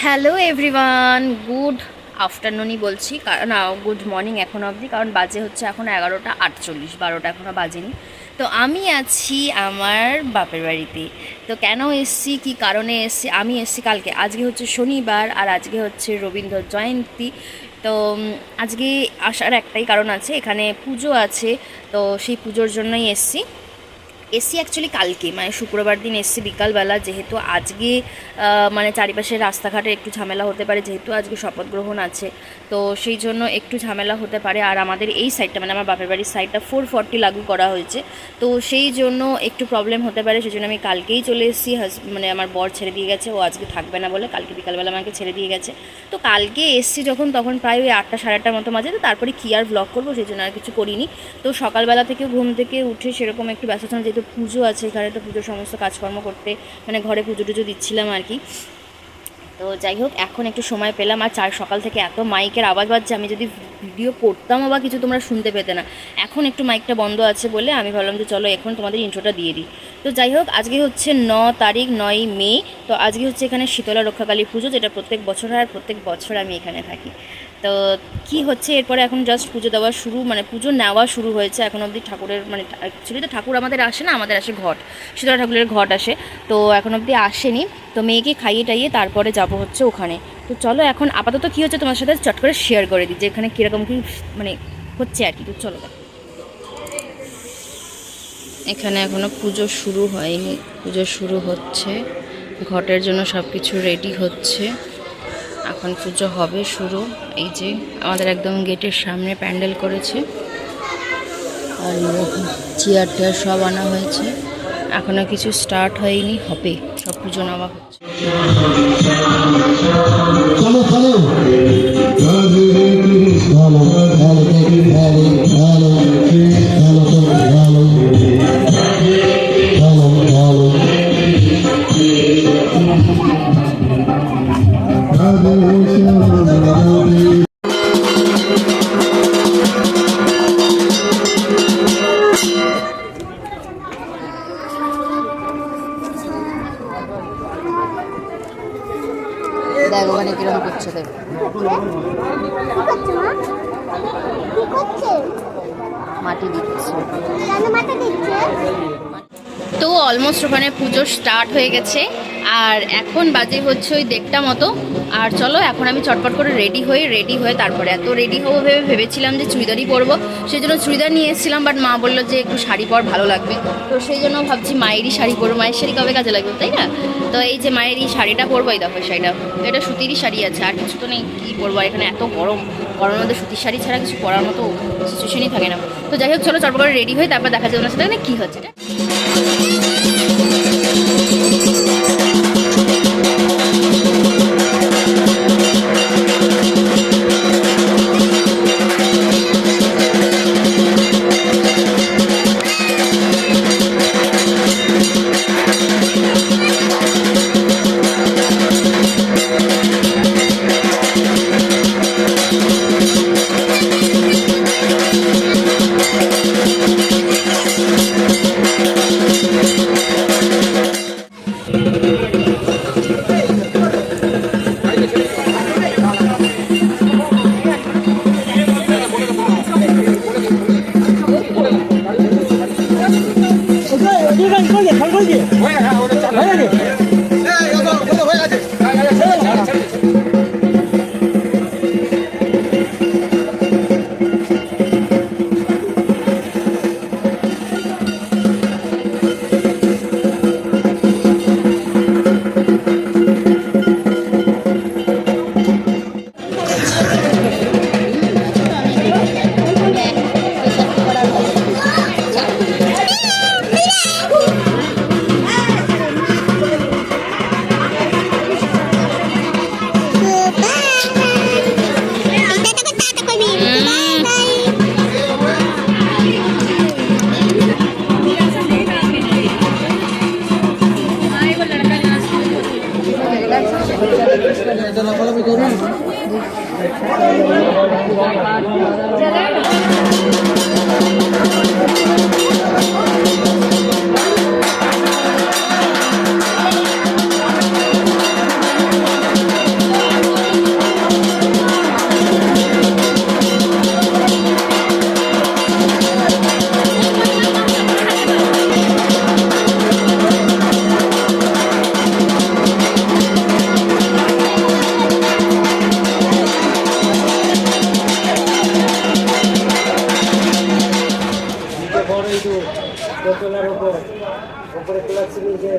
Hello everyone, good আফটারনুনই বলছি, কারণ good morning এখন অবধি, কারণ বাজে হচ্ছে এখন 11:48, 12টা এখনও বাজেনি। তো আমি আছি আমার বাপের বাড়িতে। তো কেন এসছি, কী কারণে এসছি? আমি এসছি কালকে, আজকে হচ্ছে শনিবার আর আজকে হচ্ছে রবীন্দ্র জয়ন্তী। তো আজকে আসার একটাই কারণ আছে, এখানে পুজো আছে, তো সেই পুজোর জন্যই এসছি। এসি অ্যাকচুয়ালি কালকে মানে শুক্রবার দিন এসছি বিকালবেলা, যেহেতু আজকে মানে চারিপাশের রাস্তাঘাটে একটু ঝামেলা হতে পারে, যেহেতু আজকে শপথ গ্রহণ আছে, তো সেই জন্য একটু ঝামেলা হতে পারে। আর আমাদের এই সাইডটা মানে আমার বাপের বাড়ির সাইডটা 440 লাগু করা হয়েছে, তো সেই জন্য একটু প্রবলেম হতে পারে। সেই জন্য আমি কালকেই চলে এসেছি। মানে আমার বর ছেড়ে দিয়ে গেছে, ও আজকে থাকবে না বলে কালকে বিকালবেলা আমাকে ছেড়ে দিয়ে গেছে। তো কালকে এসছি যখন, তখন প্রায় ওই 8টা সাড়ে 8টার মতো বাজে। তো তারপরে কী আর ব্লগ করবো, সেই জন্য আর কিছু করিনি। তো সকালবেলা থেকে ঘুম থেকে উঠে সেরকম একটু ব্যস্ত ছিলাম, যেহেতু পুজো আছে এখানে, তো পুজোর সমস্ত কাজকর্ম করতে মানে ঘরে পুজো টুজো দিচ্ছিলাম আর কি। তো যাই হোক, এখন একটু সময় পেলাম। আর সকাল থেকে এত মাইকের আওয়াজ বাজছে, আমি যদি ভিডিও করতামও বা কিছু তোমরা শুনতে পেতে না। এখন একটু মাইকটা বন্ধ আছে বলে আমি ভাবলাম যে চলো এখন তোমাদের ইন্ট্রোটা দিয়ে দিই। তো যাই হোক, আজকে হচ্ছে 9 তারিখ, 9ই মে। তো আজকে হচ্ছে এখানে শীতলা রক্ষাকালী পুজো, যেটা প্রত্যেক বছর হয়, আর প্রত্যেক বছর আমি এখানে থাকি। তো কি হচ্ছে এরপরে, এখন জাস্ট পুজো দেওয়া শুরু, মানে পুজো নেওয়া শুরু হয়েছে। এখন অবধি ঠাকুরের মানে অ্যাকচুয়ালি তো ঠাকুর আমাদের আসে না, আমাদের আসে ঘট, শীতলা ঠাকুরের ঘট আসে। তো এখন অবধি আসেনি। তো মেয়েকে খাইয়ে টাইয়ে তারপরে যাব হচ্ছে ওখানে। তো চলো এখন আপাতত কী হচ্ছে তোমার সাথে চট করে শেয়ার করে দিই, যে এখানে কীরকম কী মানে হচ্ছে আর কি। তো চলো, এখানে এখনও পুজো শুরু হয়নি, পুজো শুরু হচ্ছে, ঘটের জন্য সব কিছু রেডি হচ্ছে, এখন পুজো হবে শুরু। এই যে আমাদের একদম গেটের সামনে প্যান্ডেল করেছে, আর চেয়ার টেয়ার সব আনা হয়েছে, এখনও কিছু স্টার্ট হয়নি, হবে সব পুজো নেওয়া হচ্ছে। দেখ ওখানে কিরকম করছে, দেখ মাটি দিচ্ছে। তো অলমোস্ট ওখানে পুজো স্টার্ট হয়ে গেছে, আর এখন বাজে হচ্ছে ওই 1:30 মতো। আর চলো এখন আমি চটপট করে রেডি হয়ে তারপরে এত রেডি হবো ভেবেছিলাম যে চুড়িদারই পরবো, সেই জন্য চুড়িদার নিয়ে এসেছিলাম। বাট মা বললো যে একটু শাড়ি পর ভালো লাগবে, তো সেই জন্য ভাবছি মায়েরই শাড়ি পরবো। মায়ের শাড়ি কবে কাজে লাগবে, তাই না? তো এই যে মায়ের এই শাড়িটা পরবো, এই দেখো শাড়িটা, এটা সুতিরই শাড়ি আছে, আর কিছু তো নেই, কী পরবো। আর এখানে এত গরমের মধ্যে সুতির শাড়ি ছাড়া কিছু পরার মতো সিচুয়েশনই থাকে না। তো যাই হোক চলো চটপট করে রেডি হয়ে তারপর দেখা যায় ওনার সাথে কী হচ্ছে এটা। উপরে তোলা ছিল যে